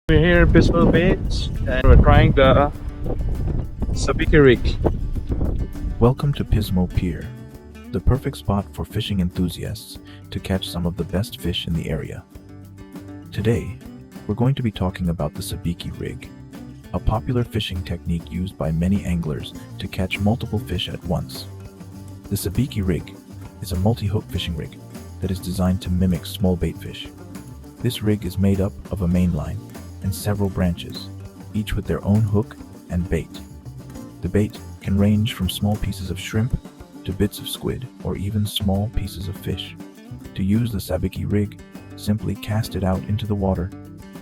We're here in Pismo Beach and we're trying the Sabiki rig. Welcome to Pismo Pier, the perfect spot for fishing enthusiasts to catch some of the best fish in the area. Today, we're going to be talking about the Sabiki rig, a popular fishing technique used by many anglers to catch multiple fish at once. The Sabiki rig is a multi-hook fishing rig that is designed to mimic small bait fish. This rig is made up of a main line and several branches, each with their own hook and bait. The bait can range from small pieces of shrimp to bits of squid or even small pieces of fish. To use the Sabiki rig, simply cast it out into the water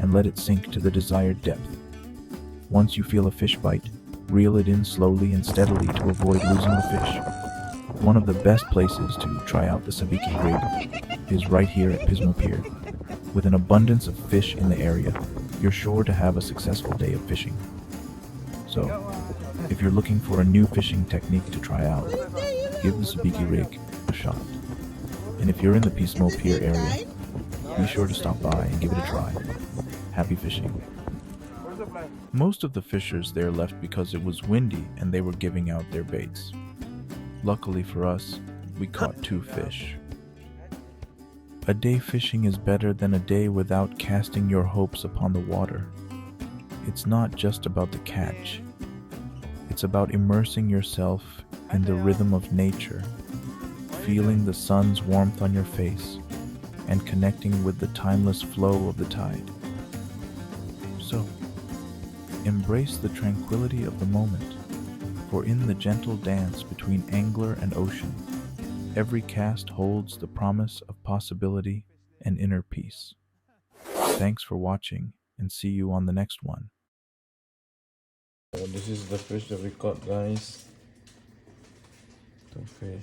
and let it sink to the desired depth. Once you feel a fish bite, reel it in slowly and steadily to avoid losing the fish. One of the best places to try out the Sabiki rig is right here at Pismo Pier. With an abundance of fish in the area, you're sure to have a successful day of fishing. So, if you're looking for a new fishing technique to try out, give the Sabiki rig a shot. And if you're in the Pismo Pier area, be sure to stop by and give it a try. Happy fishing. Most of the fishers there left because it was windy and they were giving out their baits. Luckily for us, we caught 2 fish. A day fishing is better than a day without casting your hopes upon the water. It's not just about the catch. It's about immersing yourself in the rhythm of nature, feeling the sun's warmth on your face, and connecting with the timeless flow of the tide. So, embrace the tranquility of the moment, for in the gentle dance between angler and ocean, every cast holds the promise of possibility and inner peace. Thanks for watching, and see you on the next one. So this is the fish that we caught, guys. 2 fish.